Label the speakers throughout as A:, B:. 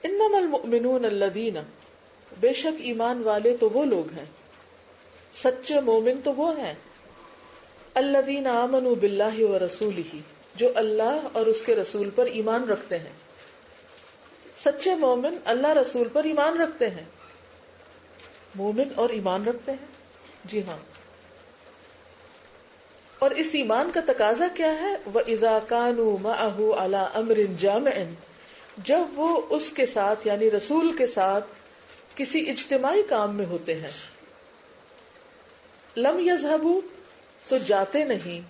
A: انما المؤمنون الذین، بے شک ایمان والے تو وہ لوگ ہیں، سچے مومن تو وہ ہیں، الذین آمنوا باللہ ورسولہ، جو اللہ اور اس کے رسول پر ایمان رکھتے ہیں. سچے مومن اللہ رسول پر ایمان رکھتے ہیں. مومن اور ایمان رکھتے ہیں، جی ہاں. اور اس ایمان کا تقاضا کیا ہے؟ وَإِذَا كَانُوا مَعَهُ عَلَىٰ أَمْرٍ جَامِعٍ، جب وہ اس کے ساتھ یعنی رسول کے ساتھ کسی اجتماعی کام میں ہوتے ہیں. لم يذهبوا، تو جاتے نہیں،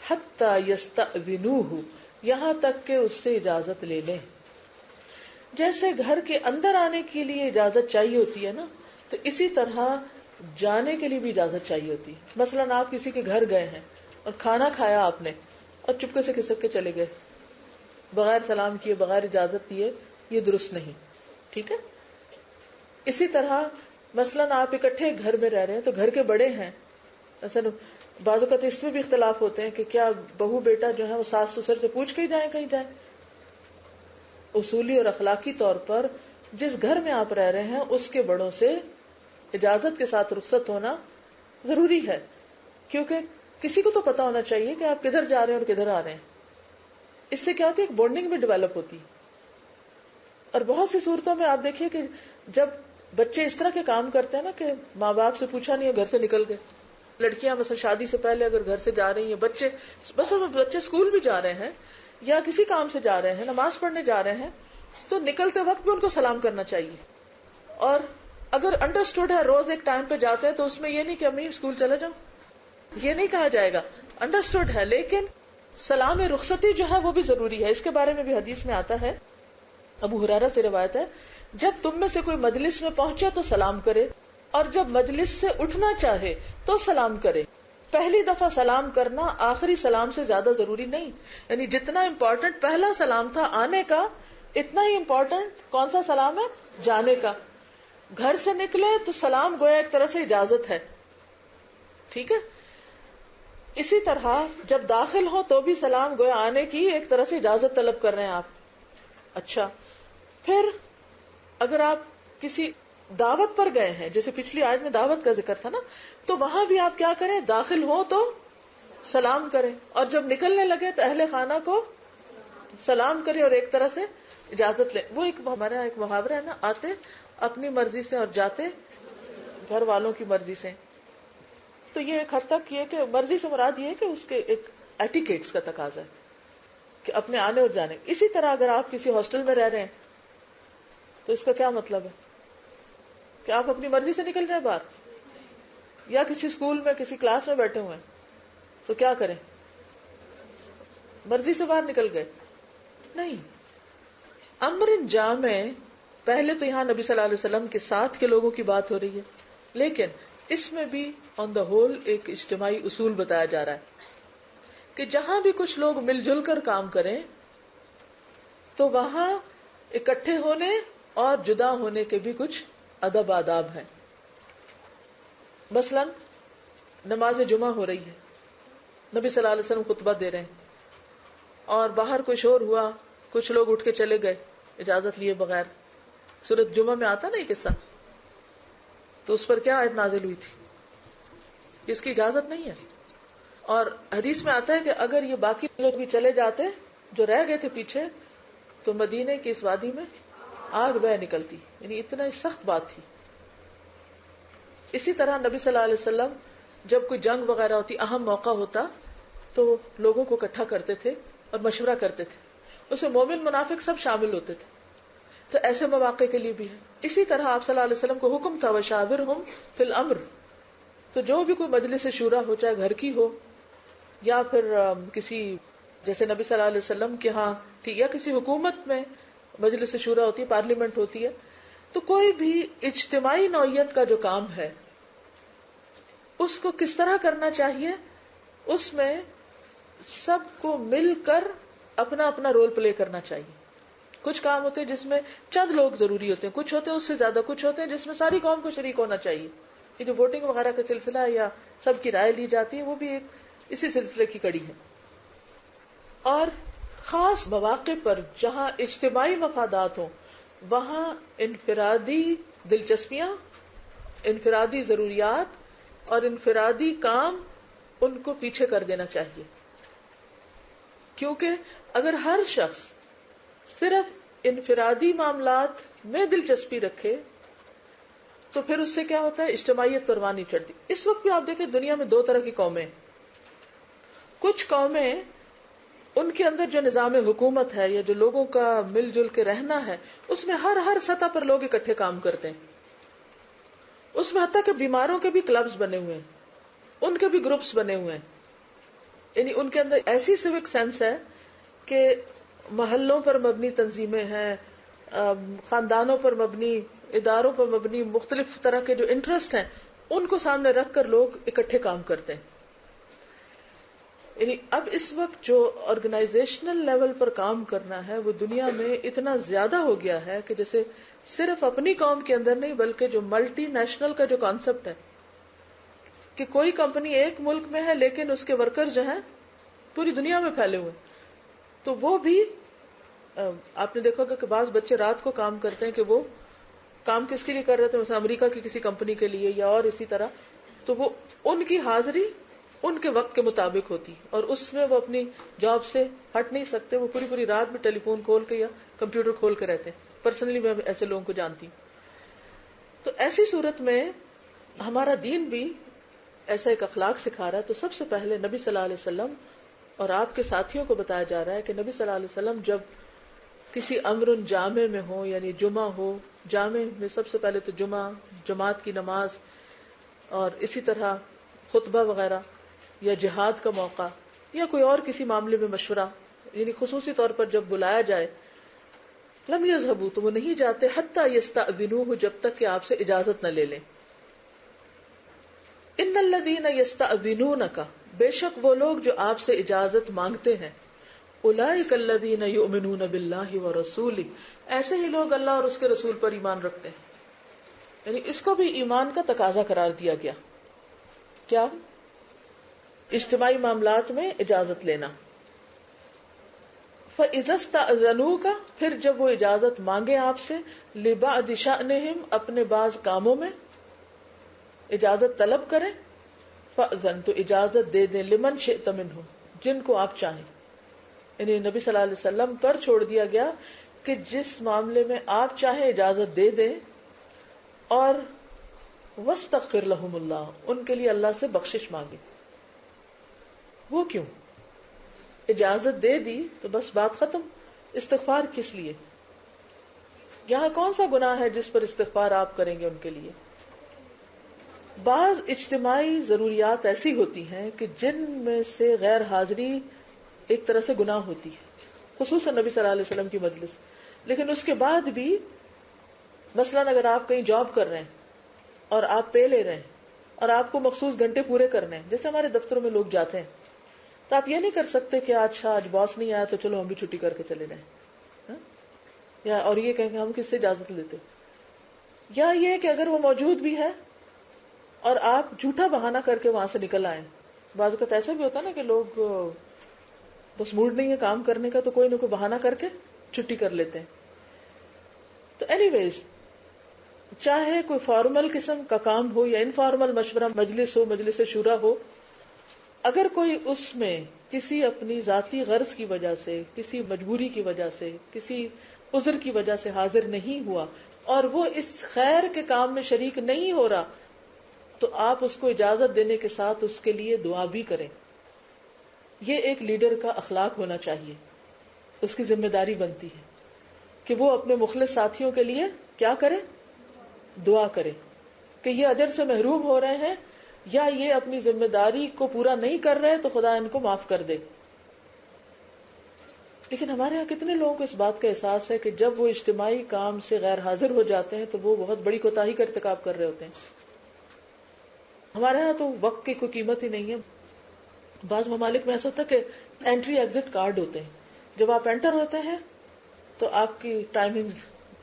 A: حتى يستأذنوه، یہاں تک کہ اس سے اجازت لے لیں. جیسے گھر کے اندر آنے کے لیے اجازت چاہیے ہوتی ہے نا، تو اسی طرح جانے کے لیے بھی اجازت چاہیے ہوتی ہے. مثلاً آپ کسی کے گھر گئے ہیں اور کھانا کھایا آپ نے اور چپکے سے کھسک کے چلے گئے بغیر سلام کیے، بغیر اجازت دیے، یہ درست نہیں. ٹھیک ہے. اسی طرح مثلاً آپ اکٹھے گھر میں رہ رہے ہیں تو گھر کے بڑے ہیں، مثلا بعض اوقات اس میں بھی اختلاف ہوتے ہیں کہ کیا بہو بیٹا جو ہے وہ ساس سسر سے پوچھ کے ہی جائیں کہیں جائیں. اصولی اور اخلاقی طور پر جس گھر میں آپ رہ رہے ہیں اس کے بڑوں سے اجازت کے ساتھ رخصت ہونا ضروری ہے، کیونکہ کسی کو تو پتا ہونا چاہیے کہ آپ کدھر جا رہے ہیں اور کدھر آ رہے ہیں. اس سے کیا ہوتی ہے، ایک بانڈنگ بھی ڈیولپ ہوتی ہے. اور بہت سی صورتوں میں آپ دیکھیے کہ جب بچے اس طرح کے کام کرتے ہیں نا کہ ماں باپ سے پوچھا نہیں ہے گھر سے نکل گئے. لڑکیاں مثلا شادی سے پہلے اگر گھر سے جا رہی ہیں، بچے اسکول بھی جا رہے ہیں یا کسی کام سے جا رہے ہیں، نماز پڑھنے جا رہے ہیں، تو نکلتے وقت بھی ان کو سلام کرنا چاہیے. اور اگر انڈرسٹوڈ ہے روز ایک ٹائم پہ جاتے ہیں تو اس میں یہ نہیں کہ امی اسکول چلے جاؤ، یہ نہیں کہا جائے گا. انڈرسٹوڈ ہے، لیکن سلام رخصتی جو ہے وہ بھی ضروری ہے. اس کے بارے میں بھی حدیث میں آتا ہے، ابو ہریرہ سے روایت ہے، جب تم میں سے کوئی مجلس میں پہنچے تو سلام کرے، اور جب مجلس سے اٹھنا چاہے تو سلام کرے. پہلی دفعہ سلام کرنا آخری سلام سے زیادہ ضروری نہیں. یعنی جتنا امپورٹنٹ پہلا سلام تھا آنے کا، اتنا ہی امپورٹنٹ کون سا سلام ہے، جانے کا. گھر سے نکلے تو سلام گویا ایک طرح سے اجازت ہے. ٹھیک ہے. اسی طرح جب داخل ہو تو بھی سلام گویا آنے کی ایک طرح سے اجازت طلب کر رہے ہیں آپ. اچھا، پھر اگر آپ کسی دعوت پر گئے ہیں، جیسے پچھلی آیت میں دعوت کا ذکر تھا نا، تو وہاں بھی آپ کیا کریں، داخل ہو تو سلام کریں، اور جب نکلنے لگے تو اہل خانہ کو سلام کریں اور ایک طرح سے اجازت لیں. وہ ہمارا ایک محاورہ ہے نا، آتے اپنی مرضی سے اور جاتے گھر والوں کی مرضی سے. تو یہ ایک حد تک یہ کہ مرضی سے مراد یہ ہے کہ اس کے ایک ایٹیکیٹس کا تقاضا ہے کہ اپنے آنے اور جانے. اسی طرح اگر آپ کسی ہاسٹل میں رہ رہے ہیں تو اس کا کیا مطلب ہے کہ آپ اپنی مرضی سے نکل رہے ہیں باہر، یا کسی اسکول میں کسی کلاس میں بیٹھے ہوئے ہیں تو کیا کریں، مرضی سے باہر نکل گئے؟ نہیں. امر جامع، پہلے تو یہاں نبی صلی اللہ علیہ وسلم کے ساتھ کے لوگوں کی بات ہو رہی ہے، لیکن اس میں بھی آن دا ہول ایک اجتماعی اصول بتایا جا رہا ہے کہ جہاں بھی کچھ لوگ مل جل کر کام کریں تو وہاں اکٹھے ہونے اور جدا ہونے کے بھی کچھ ادب آداب ہیں. مثلا نماز جمعہ ہو رہی ہے، نبی صلی اللہ علیہ وسلم خطبہ دے رہے ہیں اور باہر کوئی شور ہوا، کچھ لوگ اٹھ کے چلے گئے اجازت لیے بغیر. سورۃ جمعہ میں آتا نا یہ قصہ، تو اس پر کیا آیت نازل ہوئی تھی؟ اس کی اجازت نہیں ہے. اور حدیث میں آتا ہے کہ اگر یہ باقی لوگ بھی چلے جاتے جو رہ گئے تھے پیچھے، تو مدینے کی اس وادی میں آگ بہ نکلتی. یعنی اتنا سخت بات تھی. اسی طرح نبی صلی اللہ علیہ وسلم جب کوئی جنگ وغیرہ ہوتی، اہم موقع ہوتا، تو لوگوں کو اکٹھا کرتے تھے اور مشورہ کرتے تھے. اس میں مومن منافق سب شامل ہوتے تھے. تو ایسے مواقع کے لیے بھی ہے. اسی طرح آپ صلی اللہ علیہ وسلم کو حکم تھا وشاورہم فی الامر. تو جو بھی کوئی مجلس شورا ہو، چاہے گھر کی ہو یا پھر کسی جیسے نبی صلی اللہ علیہ وسلم کے ہاں تھی، یا کسی حکومت میں مجلس شورا ہوتی ہے، پارلیمنٹ ہوتی ہے، تو کوئی بھی اجتماعی نوعیت کا جو کام ہے اس کو کس طرح کرنا چاہیے، اس میں سب کو مل کر اپنا اپنا رول پلے کرنا چاہیے. کچھ کام ہوتے ہیں جس میں چند لوگ ضروری ہوتے ہیں، کچھ ہوتے ہیں اس سے زیادہ، کچھ ہوتے ہیں جس میں ساری قوم کو شریک ہونا چاہیے. یہ جو ووٹنگ وغیرہ کا سلسلہ ہے یا سب کی رائے لی جاتی ہے، وہ بھی ایک اسی سلسلے کی کڑی ہے. اور خاص مواقع پر جہاں اجتماعی مفادات ہوں وہاں انفرادی دلچسپیاں، انفرادی ضروریات اور انفرادی کام ان کو پیچھے کر دینا چاہیے. کیونکہ اگر ہر شخص صرف انفرادی معاملات میں دلچسپی رکھے تو پھر اس سے کیا ہوتا ہے، اجتماعیت پرواہ نہیں چڑھتی. اس وقت بھی آپ دیکھیں دنیا میں دو طرح کی قومیں، کچھ قومیں ان کے اندر جو نظام حکومت ہے یا جو لوگوں کا مل جل کے رہنا ہے، اس میں ہر سطح پر لوگ اکٹھے کام کرتے ہیں. اس میں حتیٰ کہ بیماروں کے بھی کلبز بنے ہوئے ہیں، ان کے بھی گروپس بنے ہوئے ہیں. یعنی ان کے اندر ایسی سیوک سینس ہے کہ محلوں پر مبنی تنظیمیں ہیں، خاندانوں پر مبنی، اداروں پر مبنی مختلف طرح کے جو انٹرسٹ ہیں ان کو سامنے رکھ کر لوگ اکٹھے کام کرتے ہیں. یعنی اب اس وقت جو آرگنائزیشنل لیول پر کام کرنا ہے وہ دنیا میں اتنا زیادہ ہو گیا ہے کہ جیسے صرف اپنی قوم کے اندر نہیں بلکہ جو ملٹی نیشنل کا جو کانسیپٹ ہے کہ کوئی کمپنی ایک ملک میں ہے لیکن اس کے ورکر جو ہیں پوری دنیا میں پھیلے ہوئے، تو وہ بھی آپ نے دیکھا ہوگا کہ بعض بچے رات کو کام کرتے ہیں کہ وہ کام کس کے لیے کر رہے تھے، مثلا امریکہ کی کسی کمپنی کے لیے یا اور اسی طرح، تو وہ ان کی حاضری ان کے وقت کے مطابق ہوتی اور اس میں وہ اپنی جاب سے ہٹ نہیں سکتے. وہ پوری رات میں ٹیلی فون کھول کے یا کمپیوٹر کھول کے رہتے ہیں. پرسنلی میں ایسے لوگوں کو جانتی ہوں. تو ایسی صورت میں ہمارا دین بھی ایسا ایک اخلاق سکھا رہا ہے. تو سب سے پہلے نبی صلی اللہ علیہ وسلم اور آپ کے ساتھیوں کو بتایا جا رہا ہے کہ نبی صلی اللہ علیہ وسلم جب کسی امر جامع میں ہو، یعنی جمعہ ہو، جامع میں سب سے پہلے تو جمعہ، جماعت کی نماز اور اسی طرح خطبہ وغیرہ یا جہاد کا موقع یا کوئی اور کسی معاملے میں مشورہ، یعنی خصوصی طور پر جب بلایا جائے، لم یذهبوا تو وہ نہیں جاتے حتی یستأذنوہ جب تک کہ آپ سے اجازت نہ لے لیں. ان الذین یستأذنونک بے شک وہ لوگ جو آپ سے اجازت مانگتے ہیں، اولئک الذین یؤمنون باللہ ورسولہ ایسے ہی لوگ اللہ اور اس کے رسول پر ایمان رکھتے ہیں. یعنی اس کو بھی ایمان کا تقاضا قرار دیا گیا. کیا؟ اجتماعی معاملات میں اجازت لینا. فَإِذَا اسْتَأْذَنُوكَ پھر جب وہ اجازت مانگے آپ سے، لِبَعْضِ شَأْنِهِمْ اپنے بعض کاموں میں اجازت طلب کریں، فَأْذَن تو اجازت دے دیں، لِمَنْ شِئْتَ مِنْهُمْ جن کو آپ چاہیں. یعنی نبی صلی اللہ علیہ وسلم پر چھوڑ دیا گیا کہ جس معاملے میں آپ چاہیں اجازت دے دیں. اور وَاسْتَغْفِرْ لَهُمُ اللَّهُ ان کے لیے اللہ سے بخشش مانگے. وہ کیوں؟ اجازت دے دی تو بس بات ختم. استغفار کس لیے؟ یہاں کون سا گناہ ہے جس پر استغفار آپ کریں گے ان کے لیے؟ بعض اجتماعی ضروریات ایسی ہوتی ہیں کہ جن میں سے غیر حاضری ایک طرح سے گناہ ہوتی ہے، خصوصاً نبی صلی اللہ علیہ وسلم کی مجلس. لیکن اس کے بعد بھی مثلاً اگر آپ کہیں جاب کر رہے ہیں اور آپ پے لے رہے ہیں اور آپ کو مخصوص گھنٹے پورے کرنے ہیں، جیسے ہمارے دفتروں میں لوگ جاتے ہیں، تو آپ یہ نہیں کر سکتے کہ آج باس نہیں آیا تو چلو ہم بھی چھٹی کر کے چلے جائیں، یا اور یہ کہیں کہ ہم کس سے اجازت لیتے، یا یہ کہ اگر وہ موجود بھی ہے اور آپ جھوٹا بہانہ کر کے وہاں سے نکل آئیں. بعض اوقات ایسا بھی ہوتا ہے نا کہ لوگ بس موڈ نہیں ہے کام کرنے کا تو کوئی نہ کوئی بہانہ کر کے چھٹی کر لیتے ہیں. تو اینی ویز چاہے کوئی فارمل قسم کا کام ہو یا انفارمل مشورہ مجلس ہو، مجلس شورا ہو، اگر کوئی اس میں کسی اپنی ذاتی غرض کی وجہ سے، کسی مجبوری کی وجہ سے، کسی عذر کی وجہ سے حاضر نہیں ہوا اور وہ اس خیر کے کام میں شریک نہیں ہو رہا، تو آپ اس کو اجازت دینے کے ساتھ اس کے لیے دعا بھی کریں. یہ ایک لیڈر کا اخلاق ہونا چاہیے. اس کی ذمہ داری بنتی ہے کہ وہ اپنے مخلص ساتھیوں کے لیے کیا کرے؟ دعا کرے کہ یہ اجر سے محروم ہو رہے ہیں یا یہ اپنی ذمہ داری کو پورا نہیں کر رہے تو خدا ان کو معاف کر دے. لیکن ہمارے ہاں کتنے لوگوں کو اس بات کا احساس ہے کہ جب وہ اجتماعی کام سے غیر حاضر ہو جاتے ہیں تو وہ بہت بڑی کوتاہی کا ارتکاب کر رہے ہوتے ہیں. ہمارے ہاں تو وقت کی کوئی قیمت ہی نہیں ہے. بعض ممالک میں ایسا ہوتا ہے کہ انٹری ایگزٹ کارڈ ہوتے ہیں، جب آپ انٹر ہوتے ہیں تو آپ کی ٹائمنگ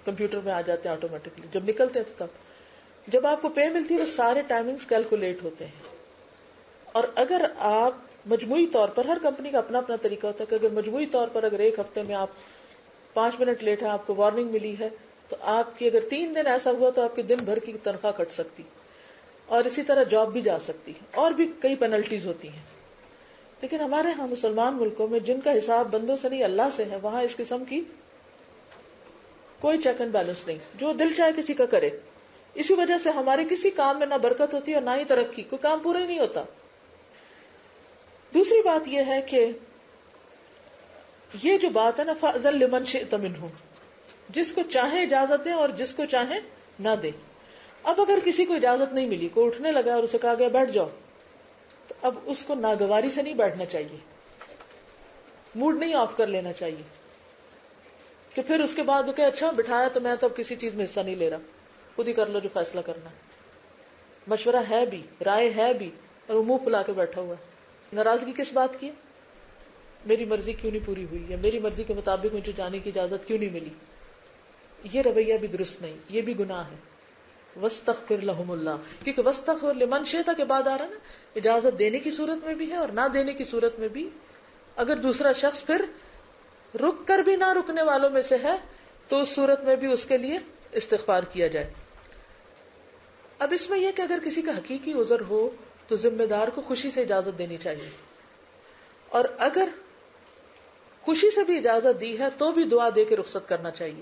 A: کمپیوٹر میں آ جاتے ہیں آٹومیٹکلی، جب نکلتے ہیں تو تب جب آپ کو پے ملتی ہے وہ سارے ٹائمنگز کیلکولیٹ ہوتے ہیں. اور اگر آپ مجموعی طور پر، ہر کمپنی کا اپنا اپنا طریقہ ہوتا ہے کہ اگر مجموعی طور پر اگر ایک ہفتے میں آپ 5 منٹ لیٹ ہیں، آپ کو وارننگ ملی ہے تو آپ کی اگر 3 دن ایسا ہوا تو آپ کی دن بھر کی تنخواہ کٹ سکتی، اور اسی طرح جاب بھی جا سکتی، اور بھی کئی پینلٹیز ہوتی ہیں. لیکن ہمارے ہاں مسلمان ملکوں میں جن کا حساب بندوں سے نہیں اللہ سے ہے، وہاں اس قسم کی کوئی چیک اینڈ بیلنس نہیں، جو دل چاہے کسی کا کرے. اسی وجہ سے ہمارے کسی کام میں نہ برکت ہوتی اور نہ ہی ترقی، کوئی کام پورا ہی نہیں ہوتا. دوسری بات یہ ہے کہ یہ جو بات ہے نا فَأْذَن لِمَنْ شِئْتَ مِنْهُمْ، جس کو چاہے اجازت دیں اور جس کو چاہے نہ دیں. اب اگر کسی کو اجازت نہیں ملی، کوئی اٹھنے لگا اور اسے کہا گیا بیٹھ جاؤ، تو اب اس کو ناگواری سے نہیں بیٹھنا چاہیے، موڈ نہیں آف کر لینا چاہیے کہ پھر اس کے بعد وہ کہ اچھا بٹھایا تو میں تو اب کسی چیز میں حصہ نہیں لے رہا، خود ہی کر لو جو فیصلہ کرنا ہے. مشورہ ہے بھی، رائے ہے بھی، اور وہ منہ پھلا کے بیٹھا ہوا ہے. ناراضگی کس بات کی ہے؟ میری مرضی کیوں نہیں پوری ہوئی، یا میری مرضی کے مطابق مجھے جانے کی اجازت کیوں نہیں ملی. یہ رویہ بھی درست نہیں، یہ بھی گناہ ہے. وَاسْتَغْفِرْ لَهُمُ اللَّهُ، کیونکہ وَاسْتَغْفِرْ لِمَنْ شِئْتَ کے بعد آ رہا نا، اجازت دینے کی صورت میں بھی ہے اور نہ دینے کی صورت میں بھی. اگر دوسرا شخص پھر رک کر بھی نہ رکنے والوں میں سے ہے تو اس صورت میں بھی اس کے لیے استغفار کیا جائے. اب اس میں یہ کہ اگر کسی کا حقیقی عذر ہو تو ذمہ دار کو خوشی سے اجازت دینی چاہیے، اور اگر خوشی سے بھی اجازت دی ہے تو بھی دعا دے کے رخصت کرنا چاہیے،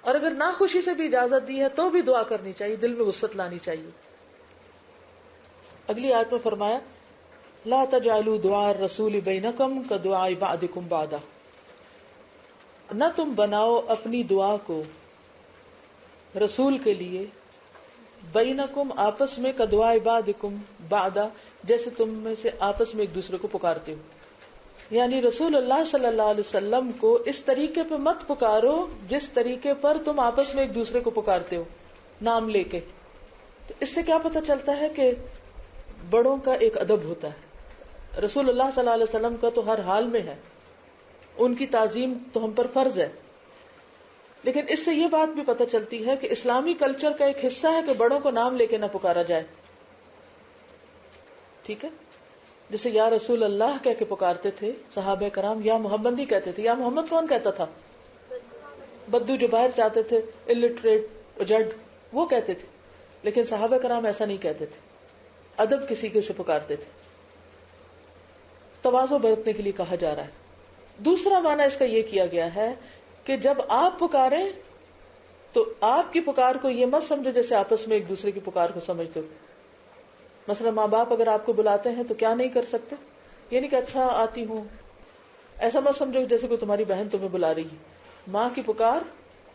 A: اور اگر نہ خوشی سے بھی اجازت دی ہے تو بھی دعا کرنی چاہیے، دل میں وسعت لانی چاہیے. اگلی آیت میں فرمایا لا تجعلوا دعاء الرسول بینکم کدعاء بعضکم بعضا، نہ تم بناؤ اپنی دعا کو رسول کے لیے بینکم آپس میں کدعاء بعضکم بعضا، جیسے تم میں سے آپس میں ایک دوسرے کو پکارتے ہو. یعنی رسول اللہ صلی اللہ علیہ وسلم کو اس طریقے پہ مت پکارو جس طریقے پر تم آپس میں ایک دوسرے کو پکارتے ہو نام لے کے. تو اس سے کیا پتہ چلتا ہے کہ بڑوں کا ایک ادب ہوتا ہے. رسول اللہ صلی اللہ علیہ وسلم کا تو ہر حال میں ہے، ان کی تعظیم تو ہم پر فرض ہے. لیکن اس سے یہ بات بھی پتہ چلتی ہے کہ اسلامی کلچر کا ایک حصہ ہے کہ بڑوں کو نام لے کے نہ پکارا جائے. ٹھیک ہے، جسے یا رسول اللہ کہہ کے پکارتے تھے صحابہ کرام، یا محمد ہی کہتے تھے. یا محمد کون کہتا تھا؟ بدو جو باہر جاتے تھے، الٹریٹ اجڈ، وہ کہتے تھے. لیکن صحابہ کرام ایسا نہیں کہتے تھے، ادب کسی کے سے پکارتے تھے. تواضع برتنے کے لیے کہا جا رہا ہے. دوسرا معنی اس کا یہ کیا گیا ہے کہ جب آپ پکاریں تو آپ کی پکار کو یہ مت سمجھو جیسے آپس میں ایک دوسرے کی پکار کو سمجھتے ہو. مثلا ماں باپ اگر آپ کو بلاتے ہیں تو کیا نہیں کر سکتے، یہ نہیں کہ اچھا آتی ہوں، ایسا مت سمجھو جیسے کوئی تمہاری بہن تمہیں بلا رہی ہے. ماں کی پکار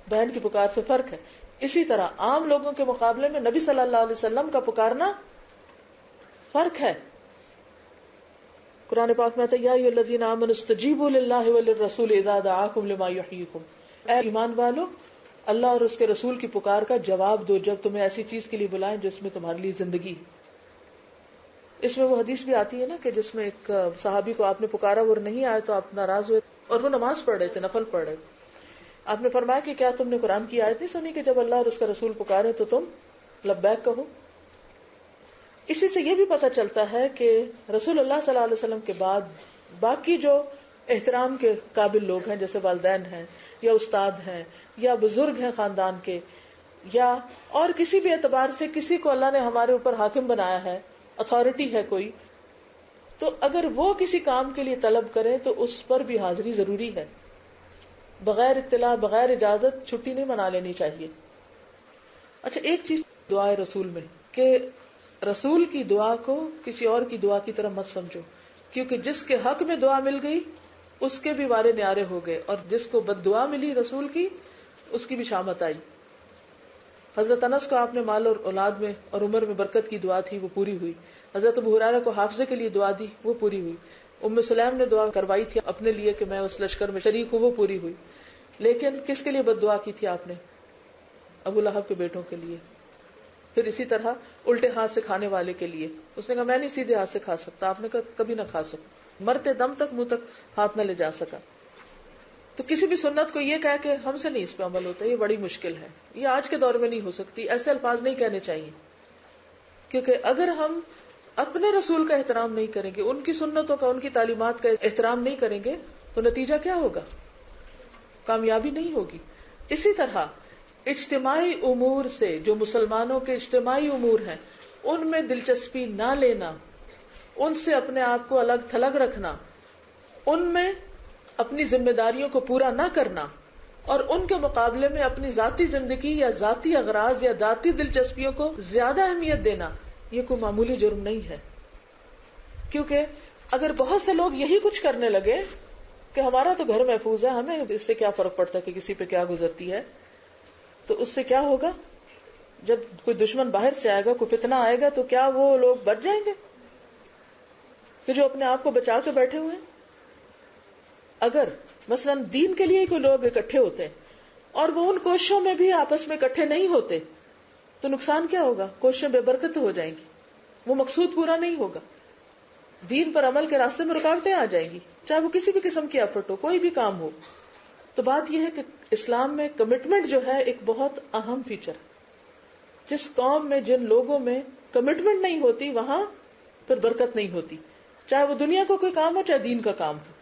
A: بہن کی پکار سے فرق ہے. اسی طرح عام لوگوں کے مقابلے میں نبی صلی اللہ علیہ وسلم کا پکارنا فرق ہے. قرآن پاک میں آتا ہے یا ایھا الذین آمنوا استجیبوا للہ وللرسول اذا دعاکم لما یحییکم، اے ایمان والو اللہ اور اس کے رسول کی پکار کا جواب دو جب تمہیں ایسی چیز کے لیے بلائیں جس میں تمہارے لیے زندگی. اس میں وہ حدیث بھی آتی ہے نا کہ جس میں ایک صحابی کو آپ نے پکارا، وہ نہیں آئے تو آپ ناراض ہوئے، اور وہ نماز پڑھ رہے تھے، نفل پڑھ رہے. آپ نے فرمایا کہ کیا تم نے قرآن کی آیت نہیں سنی کہ جب اللہ اور اس کا رسول پکارے تو تم لبیک کہو. اسی سے یہ بھی پتہ چلتا ہے کہ رسول اللہ صلی اللہ علیہ وسلم کے بعد باقی جو احترام کے قابل لوگ ہیں جیسے والدین ہیں یا استاد ہیں یا بزرگ ہیں خاندان کے، یا اور کسی بھی اعتبار سے کسی کو اللہ نے ہمارے اوپر حاکم بنایا ہے، اتھارٹی ہے کوئی، تو اگر وہ کسی کام کے لیے طلب کرے تو اس پر بھی حاضری ضروری ہے. بغیر اطلاع بغیر اجازت چھٹی نہیں منا لینی چاہیے. اچھا ایک چیز دعائے رسول میں کہ رسول کی دعا کو کسی اور کی دعا کی طرح مت سمجھو، کیونکہ جس کے حق میں دعا مل گئی اس کے بھی وارے نیارے ہو گئے، اور جس کو بد دعا ملی رسول کی اس کی بھی شامت آئی. حضرت انس کو آپ نے مال اور اولاد میں اور عمر میں برکت کی دعا تھی وہ پوری ہوئی. حضرت ابو ہریرہ کو حافظے کے لیے دعا دی وہ پوری ہوئی. ام سلیم نے دعا کروائی تھی اپنے لیے کہ میں اس لشکر میں شریک ہوں، وہ پوری ہوئی. لیکن کس کے لیے بد دعا کی تھی آپ نے؟ ابو لہب کے بیٹوں کے لیے. پھر اسی طرح الٹے ہاتھ سے کھانے والے کے لیے اس نے کہا میں نہیں سیدھے ہاتھ سے کھا سکتا، آپ نے کہا کبھی نہ کھا سکتا، مرتے دم تک منہ تک ہاتھ نہ لے جا سکا. تو کسی بھی سنت کو یہ کہہ کہ ہم سے نہیں اس پہ عمل ہوتا، یہ بڑی مشکل ہے، یہ آج کے دور میں نہیں ہو سکتی، ایسے الفاظ نہیں کہنے چاہیے. کیونکہ اگر ہم اپنے رسول کا احترام نہیں کریں گے، ان کی سنتوں کا، ان کی تعلیمات کا احترام نہیں کریں گے تو نتیجہ کیا ہوگا؟ کامیابی نہیں ہوگی. اسی طرح اجتماعی امور سے، جو مسلمانوں کے اجتماعی امور ہیں ان میں دلچسپی نہ لینا، ان سے اپنے آپ کو الگ تھلگ رکھنا، ان میں اپنی ذمہ داریوں کو پورا نہ کرنا، اور ان کے مقابلے میں اپنی ذاتی زندگی یا ذاتی اغراض یا ذاتی دلچسپیوں کو زیادہ اہمیت دینا، یہ کوئی معمولی جرم نہیں ہے. کیونکہ اگر بہت سے لوگ یہی کچھ کرنے لگے کہ ہمارا تو گھر محفوظ ہے، ہمیں اس سے کیا فرق پڑتا ہے کہ کسی پہ کیا گزرتی ہے، تو اس سے کیا ہوگا؟ جب کوئی دشمن باہر سے آئے گا، کوئی فتنہ آئے گا، تو کیا وہ لوگ بچ جائیں گے کہ جو اپنے آپ کو بچا کے بیٹھے ہوئے ہیں؟ اگر مثلا دین کے لیے کوئی لوگ اکٹھے ہوتے ہیں اور وہ ان کوششوں میں بھی آپس میں اکٹھے نہیں ہوتے، تو نقصان کیا ہوگا؟ کوششیں بے برکت ہو جائیں گی، وہ مقصود پورا نہیں ہوگا، دین پر عمل کے راستے میں رکاوٹیں آ جائیں گی، چاہے وہ کسی بھی قسم کی ایفرٹ ہو، کوئی بھی کام ہو. تو بات یہ ہے کہ اسلام میں کمٹمنٹ جو ہے ایک بہت اہم فیچر ہے. جس قوم میں، جن لوگوں میں کمٹمنٹ نہیں ہوتی، وہاں پھر برکت نہیں ہوتی، چاہے وہ دنیا کو کوئی کام ہو چاہے دین کا کام ہو.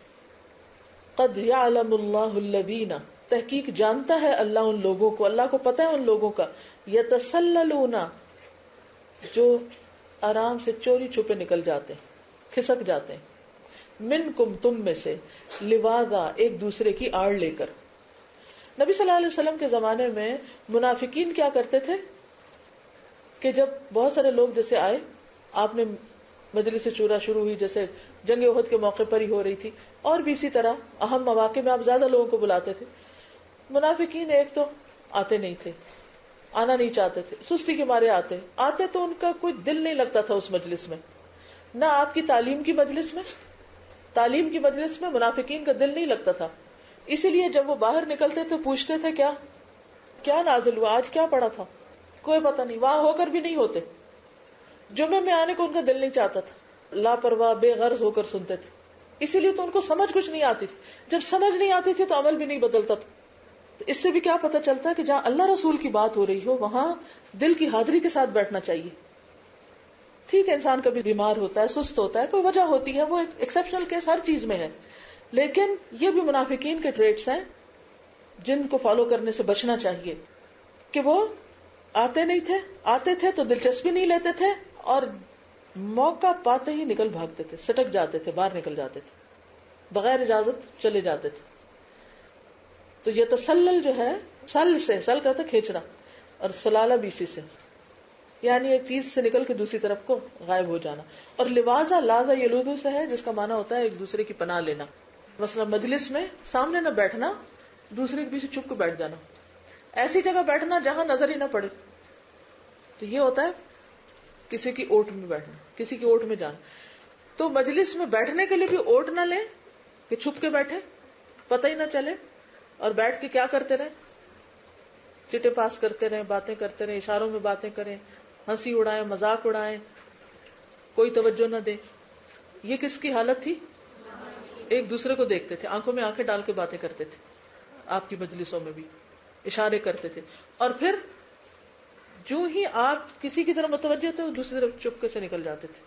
A: قد یعلم اللہ الذین، تحقیق جانتا ہے اللہ ان لوگوں کو، اللہ کو پتہ ہے ان لوگوں کا، یتسللون، جو آرام سے چوری چھپے نکل جاتے ہیں، کھسک جاتے ہیں، منکم، تم میں سے، لواذا، ایک دوسرے کی آڑ لے کر. نبی صلی اللہ علیہ وسلم کے زمانے میں منافقین کیا کرتے تھے کہ جب بہت سارے لوگ جیسے آئے، آپ نے مجلس شورا شروع ہوئی، جیسے جنگ احد کے موقع پر ہی ہو رہی تھی، اور بھی اسی طرح اہم مواقع میں آپ زیادہ لوگوں کو بلاتے تھے. منافقین ایک تو آتے نہیں تھے، آنا نہیں چاہتے تھے، سستی کے مارے آتے تو ان کا کوئی دل نہیں لگتا تھا اس مجلس میں، نہ آپ کی تعلیم کی مجلس میں منافقین کا دل نہیں لگتا تھا. اسی لیے جب وہ باہر نکلتے تو پوچھتے تھے کیا نازل ہوا، آج کیا پڑھا تھا، کوئی پتہ نہیں، وہاں ہو کر بھی نہیں ہوتے. جمعے میں آنے کو ان کا دل نہیں چاہتا تھا، لاپرواہ بے غرض ہو کر سنتے تھے. اسی لیے تو ان کو سمجھ کچھ نہیں آتی تھی. جب سمجھ نہیں آتی تھی تو عمل بھی نہیں بدلتا تھا. تو اس سے بھی کیا پتہ چلتا ہے کہ جہاں اللہ رسول کی بات ہو رہی ہو وہاں دل کی حاضری کے ساتھ بیٹھنا چاہیے. ٹھیک ہے، انسان کبھی بیمار ہوتا ہے، سست ہوتا ہے، کوئی وجہ ہوتی ہے، وہ ایک ایکسیپشنل کیس ہر چیز میں ہے، لیکن یہ بھی منافقین کے ٹریٹس ہیں جن کو فالو کرنے سے بچنا چاہیے. کہ وہ آتے تھے تو دلچسپی نہیں لیتے تھے، اور موقع پاتے ہی نکل بھاگتے تھے، سٹک جاتے تھے، باہر نکل جاتے تھے، بغیر اجازت چلے جاتے تھے. تو یہ تسلل جو ہے، سل کرتے کھینچنا، اور سلالہ بیسی سے، یعنی ایک چیز سے نکل کے دوسری طرف کو غائب ہو جانا. اور لوازا، لازا یلوذو سے ہے، جس کا معنی ہوتا ہے ایک دوسرے کی پناہ لینا. مثلا مجلس میں سامنے نہ بیٹھنا، دوسرے کے پیچھے چھپ کے بیٹھ جانا، ایسی جگہ بیٹھنا جہاں نظر ہی نہ پڑے. تو یہ ہوتا ہے کسی کی اوٹ میں بیٹھنا، کسی کی اوٹ میں جانا. تو مجلس میں بیٹھنے کے لیے بھی اوٹ نہ لیں کہ چھپ کے بیٹھے، پتہ ہی نہ چلے، اور بیٹھ کے کیا کرتے رہے، چٹے پاس کرتے رہے، باتیں کرتے رہے، اشاروں میں باتیں کریں، ہنسی اڑائیں، مذاق اڑائیں، کوئی توجہ نہ دے. یہ کس کی حالت تھی؟ ایک دوسرے کو دیکھتے تھے، آنکھوں میں آنکھیں ڈال کے باتیں کرتے تھے، آپ کی مجلسوں میں بھی اشارے کرتے تھے، اور پھر جو ہی آپ کسی کی طرف متوجہ تھے وہ دوسری طرف چپکے سے نکل جاتے تھے.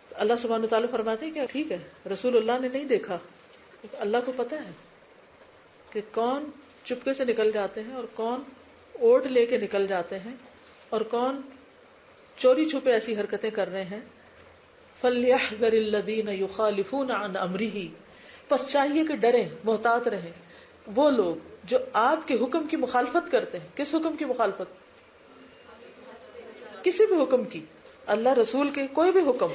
A: تو اللہ سبحانہ وتعالیٰ فرماتے ہیں کہ ٹھیک ہے، رسول اللہ نے نہیں دیکھا، اللہ کو پتا ہے کہ کون چپکے سے نکل جاتے ہیں اور کون اوٹ لے کے نکل جاتے ہیں اور کون چوری چھپے ایسی حرکتیں کر رہے ہیں. فَلْيَحْذَرِ الَّذِينَ يُخَالِفُونَ عَنْ أَمْرِهِ، پس چاہیے کہ ڈریں، محتاط رہیں وہ لوگ جو آپ کے حکم کی مخالفت کرتے ہیں. کس حکم کی مخالفت؟ کسی بھی حکم کی، اللہ رسول کے کوئی بھی حکم.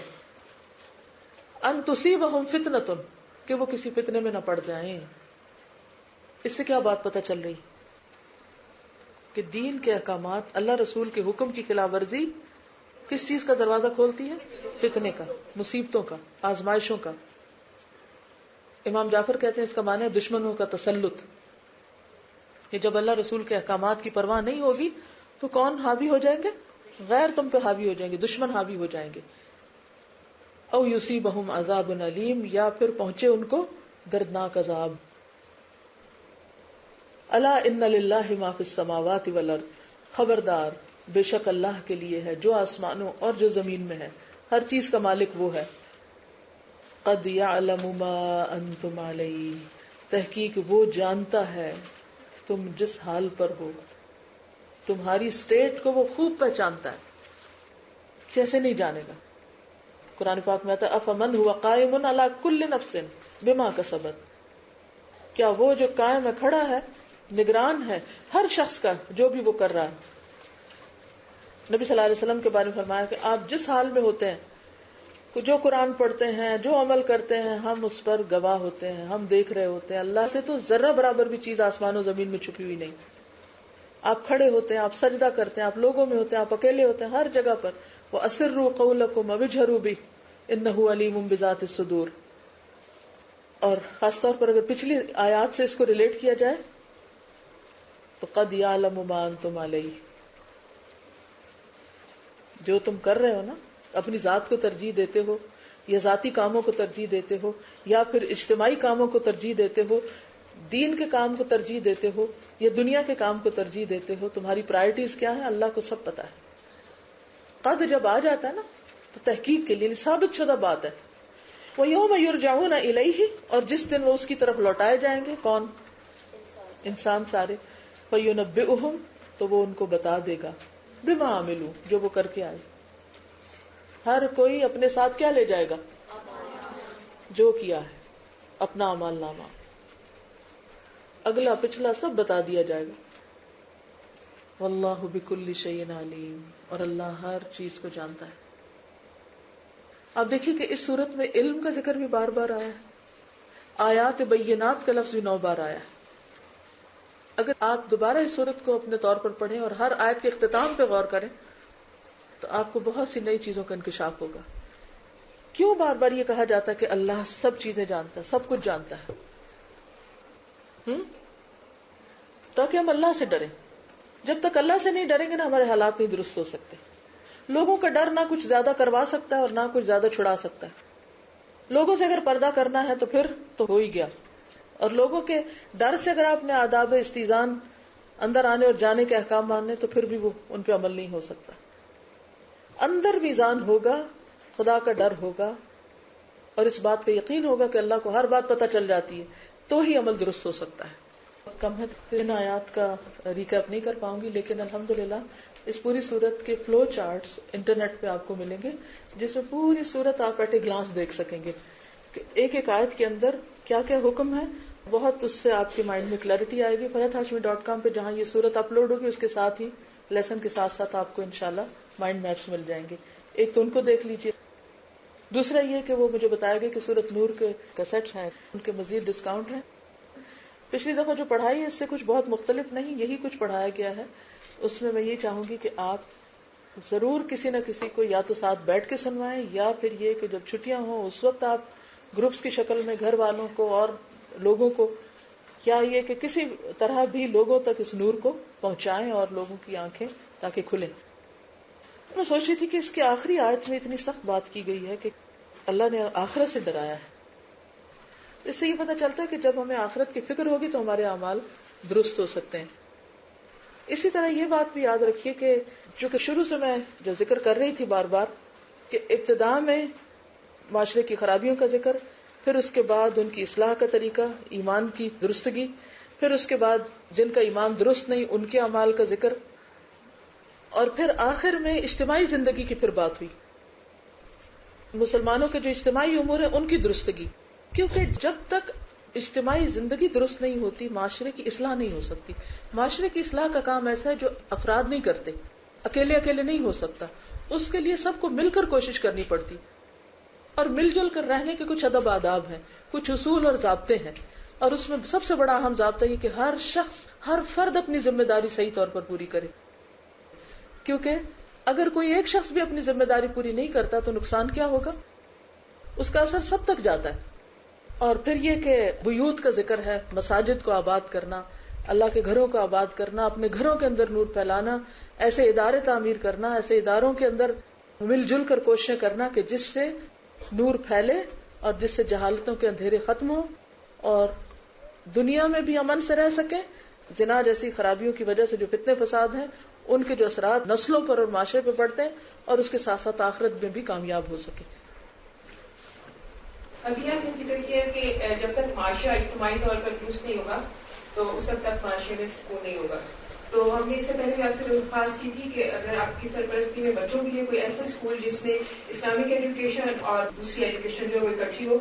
A: ان تصیبہم فتنۃ، کہ وہ کسی فتنے میں نہ پڑ جائیں. اس سے کیا بات پتہ چل رہی کہ دین کے احکامات، اللہ رسول کے حکم کی خلاف ورزی کس چیز کا دروازہ کھولتی ہے؟ فتنے کا، مصیبتوں کا، آزمائشوں کا. امام جعفر کہتے ہیں اس کا معنی ہے دشمنوں کا تسلط، کہ جب اللہ رسول کے احکامات کی پرواہ نہیں ہوگی تو کون حاوی ہو جائیں گے؟ غیر تم پہ حاوی ہو جائیں گے، دشمن حاوی ہو جائیں گے. او یصیبہم عذاب علیم، یا پھر پہنچے ان کو دردناک عذاب. الا ان للہ ما فی السماوات والارض، خبردار، بے شک اللہ کے لیے ہے جو آسمانوں اور جو زمین میں ہے، ہر چیز کا مالک وہ ہے. قد یعلم ما انتم علیہ، تحقیق وہ جانتا ہے تم جس حال پر ہو. تمہاری اسٹیٹ کو وہ خوب پہچانتا ہے. کیسے نہیں جانے گا؟ قرآن پاک میں آتا ہے افمن ہوا قائم علی کل نفس بما کسبت. کیا وہ جو قائم ہے، کھڑا ہے، نگران ہے ہر شخص کا جو بھی وہ کر رہا ہے. نبی صلی اللہ علیہ وسلم کے بارے میں فرمایا کہ آپ جس حال میں ہوتے ہیں، جو قرآن پڑھتے ہیں، جو عمل کرتے ہیں، ہم اس پر گواہ ہوتے ہیں، ہم دیکھ رہے ہوتے ہیں. اللہ سے تو ذرہ برابر بھی چیز آسمان و زمین میں چھپی ہوئی نہیں. آپ کھڑے ہوتے ہیں، آپ سجدہ کرتے ہیں، آپ لوگوں میں ہوتے ہیں، آپ اکیلے ہوتے ہیں، ہر جگہ پر. وَأَسِرُّوا قَوْلَكُمْ وَاجْهَرُوا بِهِ إِنَّهُ عَلِيمٌ بِذَاتِ الصُّدُورِ. اور خاص طور پر اگر پچھلی آیات سے اس کو ریلیٹ کیا جائے تو قَدْ يَعْلَمُ مَا أَنْتُمْ عَلَيْهِ. جو تم کر رہے ہو نا، اپنی ذات کو ترجیح دیتے ہو یا ذاتی کاموں کو ترجیح دیتے ہو یا پھر اجتماعی کاموں کو ترجیح دیتے ہو، دین کے کام کو ترجیح دیتے ہو یا دنیا کے کام کو ترجیح دیتے ہو، تمہاری پرائرٹیز کیا ہے اللہ کو سب پتا ہے. قد جب آ جاتا ہے نا تو تحقیق کے لیے ثابت شدہ بات ہے. وَيَوْمَ يُرْجَعُونَ إِلَيْهِ، اور جس دن وہ اس کی طرف لوٹائے جائیں گے. کون؟ انسان سارے. فَيُنَبِّئُهُمْ، تو وہ ان کو بتا دے گا. بِمَا عَمِلُوا، جو وہ کر کے آئے. ہر کوئی اپنے ساتھ کیا لے جائے گا؟ جو کیا ہے، اپنا اعمال نامہ. اگلا پچھلا سب بتا دیا جائے گا. واللہ بکل شیء علیم، اور اللہ ہر چیز کو جانتا ہے. آپ دیکھیے کہ اس صورت میں علم کا ذکر بھی بار بار آیا ہے. آیات بینات کا لفظ بھی 9 بار آیا ہے. اگر آپ دوبارہ اس صورت کو اپنے طور پر پڑھیں اور ہر آیت کے اختتام پہ غور کریں تو آپ کو بہت سی نئی چیزوں کا انکشاف ہوگا. کیوں بار بار یہ کہا جاتا ہے کہ اللہ سب چیزیں جانتا ہے، سب کچھ جانتا ہے؟ تاکہ ہم اللہ سے ڈریں. جب تک اللہ سے نہیں ڈریں گے نا، ہمارے حالات نہیں درست ہو سکتے. لوگوں کا ڈر نہ کچھ زیادہ کروا سکتا ہے اور نہ کچھ زیادہ چھڑا سکتا ہے. لوگوں سے اگر پردہ کرنا ہے تو پھر تو ہو ہی گیا، اور لوگوں کے ڈر سے اگر آپ نے آداب استیزان اندر آنے اور جانے کے احکام ماننے تو پھر بھی وہ ان پہ عمل نہیں ہو سکتا. اندر میزان ہوگا، خدا کا ڈر ہوگا اور اس بات پہ یقین ہوگا کہ اللہ کو ہر بات پتہ چل جاتی ہے، تو ہی عمل درست ہو سکتا ہے. کم ہے تو ان آیات کا ریکیپ نہیں کر پاؤں گی، لیکن الحمدللہ اس پوری سورت کے فلو چارٹس انٹرنیٹ پہ آپ کو ملیں گے، جس میں پوری سورت آپ ایٹ اے گلانس دیکھ سکیں گے کہ ایک ایک آیت کے اندر کیا کیا حکم ہے. بہت اس سے آپ کے مائنڈ میں کلیئرٹی آئے گی. FayyadHashmi.com پہ جہاں یہ سورت اپلوڈ ہوگی اس کے ساتھ ہی لیسن کے ساتھ ساتھ آپ کو انشاءاللہ مائنڈ میپس مل جائیں گے. ایک تو ان کو دیکھ لیجئے. دوسرا یہ کہ وہ مجھے بتایا گیا کہ سورت نور کے کیسٹس ہیں، ان کے مزید ڈسکاؤنٹ ہیں. پچھلی دفعہ جو پڑھائی ہے اس سے کچھ بہت مختلف نہیں، یہی کچھ پڑھایا گیا ہے. اس میں یہ چاہوں گی کہ آپ ضرور کسی نہ کسی کو یا تو ساتھ بیٹھ کے سنوائیں، یا پھر یہ کہ جب چھٹیاں ہوں اس وقت آپ گروپس کی شکل میں گھر والوں کو اور لوگوں کو، یا یہ کہ کسی طرح بھی لوگوں تک اس نور کو پہنچائیں اور لوگوں کی آنکھیں تاکہ کھلیں. میں سوچ رہی تھی کہ اس کی آخری آیت میں اتنی سخت بات کی گئی ہے کہ اللہ نے آخرت سے ڈرایا ہے. اس سے یہ پتہ چلتا ہے کہ جب ہمیں آخرت کی فکر ہوگی تو ہمارے اعمال درست ہو سکتے ہیں. اسی طرح یہ بات بھی یاد رکھیے کہ جو کہ شروع سے میں جو ذکر کر رہی تھی بار بار، کہ ابتداء میں معاشرے کی خرابیوں کا ذکر، پھر اس کے بعد ان کی اصلاح کا طریقہ، ایمان کی درستگی، پھر اس کے بعد جن کا ایمان درست نہیں ان کے اعمال کا ذکر، اور پھر آخر میں اجتماعی زندگی کی پھر بات ہوئی. مسلمانوں کے جو اجتماعی امور ہیں ان کی درستگی، کیونکہ جب تک اجتماعی زندگی درست نہیں ہوتی معاشرے کی اصلاح نہیں ہو سکتی. معاشرے کی اصلاح کا کام ایسا ہے جو افراد نہیں کرتے، اکیلے اکیلے نہیں ہو سکتا. اس کے لیے سب کو مل کر کوشش کرنی پڑتی، اور مل جل کر رہنے کے کچھ ادب آداب ہیں، کچھ اصول اور ضابطے ہیں. اور اس میں سب سے بڑا اہم ضابطہ یہ کہ ہر شخص، ہر فرد اپنی ذمہ داری صحیح طور پر پوری کرے. کیونکہ اگر کوئی ایک شخص بھی اپنی ذمہ داری پوری نہیں کرتا تو نقصان کیا ہوگا؟ اس کا اثر سب تک جاتا ہے. اور پھر یہ کہ بیوت کا ذکر ہے، مساجد کو آباد کرنا، اللہ کے گھروں کو آباد کرنا، اپنے گھروں کے اندر نور پھیلانا، ایسے ادارے تعمیر کرنا، ایسے اداروں کے اندر مل جل کر کوششیں کرنا کہ جس سے نور پھیلے اور جس سے جہالتوں کے اندھیرے ختم ہوں اور دنیا میں بھی امن سے رہ سکیں. زنا جیسی خرابیوں کی وجہ سے جو فتنے فساد ہیں ان کے جو اثرات نسلوں پر اور معاشرے پہ پڑتے ہیں، اور اس کے ساتھ ساتھ آخرت میں بھی کامیاب ہو سکے.
B: ابھی آپ نے ذکر کیا کہ جب تک معاشرہ اجتماعی طور پر درست نہیں ہوگا تو اس وقت تک معاشرے میں سکون نہیں ہوگا. تو ہم نے اس سے پہلے بھی آپ سے درخواست کی تھی کہ اگر آپ کی سرپرستی میں بچوں کے لیے کوئی ایسا اسکول جس میں اسلامک ایجوکیشن اور دوسری ایجوکیشن جو ہے وہ اکٹھی ہو،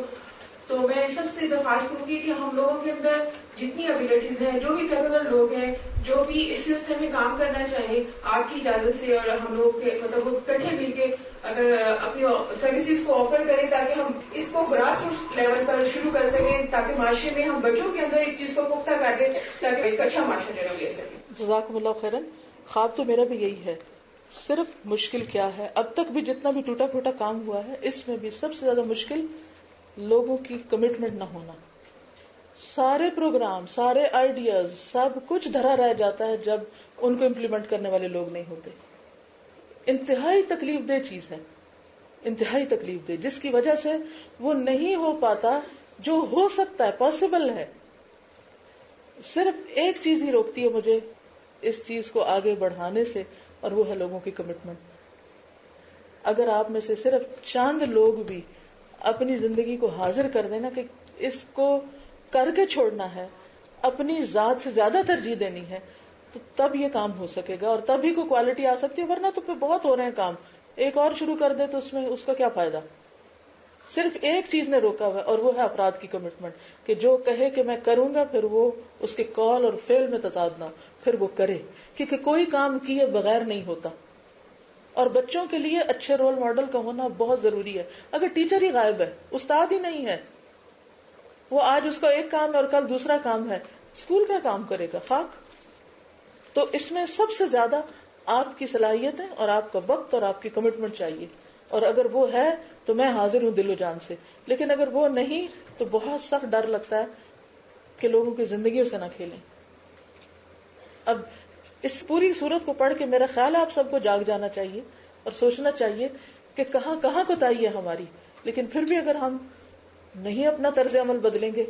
B: تو میں سب سے درخواست کروں گی کہ ہم لوگوں کے اندر جتنی ابیلٹیز ہیں، جو بھی کیپیبل لوگ ہیں، جو بھی اس سلسلے میں کام کرنا چاہیں، آپ کی اجازت سے اور ہم لوگ کے مطلب اکٹھے مل کے اگر اپنی سروسز کو آفر کریں تاکہ ہم اس کو گراس روٹ لیول پر شروع کر سکیں، تاکہ معاشرے میں ہم بچوں کے اندر اس چیز کو پختہ کر دیں تاکہ ایک اچھا معاشرہ جنم لے سکیں.
A: جزاکم اللہ خیرن. خواب تو میرا بھی یہی ہے. صرف مشکل کیا ہے، اب تک بھی جتنا بھی ٹوٹا پھوٹا کام ہوا ہے اس میں بھی سب سے زیادہ مشکل لوگوں کی کمٹمنٹ نہ ہونا. سارے پروگرام، سارے آئیڈیاز، سب کچھ دھرا رہ جاتا ہے جب ان کو امپلیمنٹ کرنے والے لوگ نہیں ہوتے. انتہائی تکلیف دہ چیز ہے، انتہائی تکلیف دہ، جس کی وجہ سے وہ نہیں ہو پاتا جو ہو سکتا ہے، پاسبل ہے. صرف ایک چیز ہی روکتی ہے مجھے اس چیز کو آگے بڑھانے سے، اور وہ ہے لوگوں کی کمٹمنٹ. اگر آپ میں سے صرف چند لوگ بھی اپنی زندگی کو حاضر کر دینا کہ اس کو کر کے چھوڑنا ہے، اپنی ذات سے زیادہ ترجیح دینی ہے، تو تب یہ کام ہو سکے گا اور تب ہی کوئی کوالٹی آ سکتی ہے. ورنہ تو پھر بہت ہو رہے ہیں کام، ایک اور شروع کر دے تو اس میں اس کا کیا فائدہ. صرف ایک چیز نے روکا ہوا ہے اور وہ ہے افراد کی کمٹمنٹ، کہ جو کہے کہ میں کروں گا پھر وہ اس کے قول اور فعل میں تضاد نہ ہو، پھر وہ کرے. کیونکہ کوئی کام کیے بغیر نہیں ہوتا. اور بچوں کے لیے اچھے رول ماڈل کا ہونا بہت ضروری ہے. اگر ٹیچر ہی غائب ہے، استاد ہی نہیں ہے، وہ آج اس کا ایک کام ہے اور کل دوسرا کام ہے، اسکول کا کام کرے گا خاک. تو اس میں سب سے زیادہ آپ کی صلاحیتیں اور آپ کا وقت اور آپ کی کمٹمنٹ چاہیے. اور اگر وہ ہے تو میں حاضر ہوں دل و جان سے. لیکن اگر وہ نہیں تو بہت سخت ڈر لگتا ہے کہ لوگوں کی زندگیوں سے نہ کھیلیں. اب اس پوری صورت کو پڑھ کے میرا خیال ہے آپ سب کو جاگ جانا چاہیے اور سوچنا چاہیے کہ کہاں کہاں کوتاہی ہے ہماری. لیکن پھر بھی اگر ہم نہیں اپنا طرز عمل بدلیں گے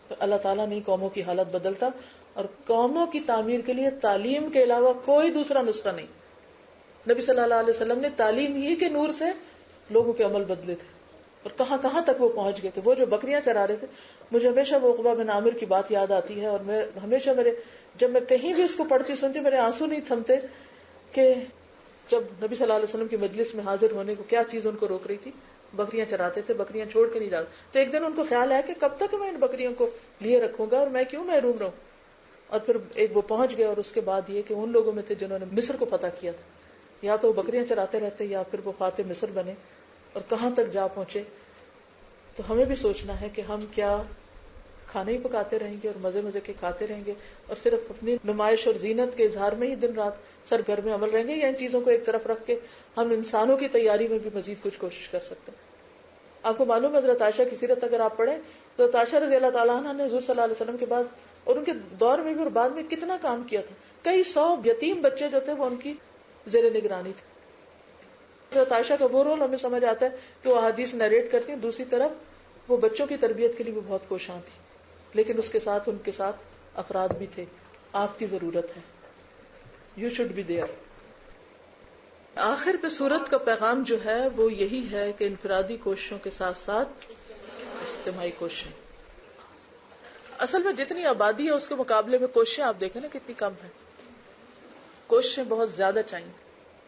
A: تو اللہ تعالیٰ نہیں قوموں کی حالت بدلتا. اور قوموں کی تعمیر کے لیے تعلیم کے علاوہ کوئی دوسرا نسخہ نہیں. نبی صلی اللہ علیہ وسلم نے تعلیم ہی کے نور سے لوگوں کے عمل بدلے تھے اور کہاں کہاں تک وہ پہنچ گئے تھے. وہ جو بکریاں چرا رہے تھے، مجھے ہمیشہ وہ عقبہ بن عامر کی بات یاد آتی ہے. اور میں ہمیشہ جب میں کہیں بھی اس کو پڑھتی سنتی میرے آنسو نہیں تھمتے کہ جب نبی صلی اللہ علیہ وسلم کی مجلس میں حاضر ہونے کو کیا چیز ان کو روک رہی تھی. بکریاں چراتے تھے، بکریاں چھوڑ کے نہیں جاتے. تو ایک دن ان کو خیال ہے کہ کب تک میں ان بکریوں کو لیے رکھوں گا اور میں کیوں محروم رہوں. اور پھر ایک وہ پہنچ گئے اور اس کے بعد یہ کہ ان لوگوں میں تھے جنہوں نے مصر کو فتح کیا تھا. یا تو وہ بکریاں چراتے رہتے یا پھر وہ فاتح مصر بنے اور کہاں تک جا پہنچے. تو ہمیں بھی سوچنا ہے کہ ہم کیا کھانا ہی پکاتے رہیں گے اور مزے مزے کے کھاتے رہیں گے اور صرف اپنی نمائش اور زینت کے اظہار میں ہی دن رات سرگرم عمل رہیں گے، یا ان چیزوں کو ایک طرف رکھ کے ہم انسانوں کی تیاری میں بھی مزید کچھ کوشش کر سکتے ہیں. آپ کو معلوم ہے حضرت عائشہ کی سیرت اگر آپ پڑھیں تو حضرت عائشہ رضی اللہ تعالیٰ عنہ نے حضور صلی اللہ علیہ وسلم کے بعد اور ان کے دور میں بھی اور بعد میں کتنا کام کیا تھا. کئی 100 یتیم بچے جو تھے وہ ان کی زیر نگرانی تھے. حضرت عائشہ کا وہ رول ہمیں سمجھ آتا ہے کہ وہ احادیث نیریٹ کرتی ہیں. دوسری طرف وہ بچوں کی تربیت کے لیے بھی بہت کوشاں تھی، لیکن اس کے ساتھ ان کے ساتھ افراد بھی تھے. آپ کی ضرورت ہے، یو شوڈ بی دیئر. آخر پہ سورت کا پیغام جو ہے وہ یہی ہے کہ انفرادی کوششوں کے ساتھ ساتھ اجتماعی کوششیں. اصل میں جتنی آبادی ہے اس کے مقابلے میں کوششیں آپ دیکھیں نا کتنی کم ہیں. کوششیں بہت زیادہ چاہیے.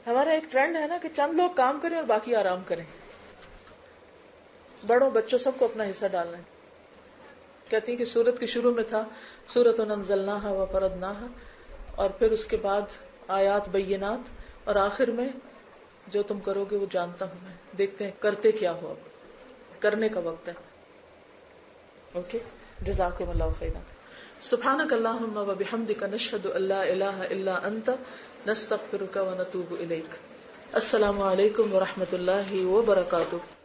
A: ہمارا ایک ٹرینڈ ہے نا کہ چند لوگ کام کریں اور باقی آرام کریں. بڑوں بچوں سب کو اپنا حصہ ڈالنا ہے. کہتی ہیں کہ سورت کے شروع میں تھا سورۃ انزلناها وفرضناها، اور پھر اس کے بعد آیات بینات، اور آخر میں جو تم کرو گے وہ جانتا ہوں میں. دیکھتے ہیں کرتے کیا ہو، اب کرنے کا وقت ہے. اوکے، جزاکم اللہ خیرا. سبحانک اللہم وبحمدک نشہد ان لا الہ الا انت نستغفرک ونتوب الیک. السلام علیکم ورحمۃ اللہ وبرکاتہ.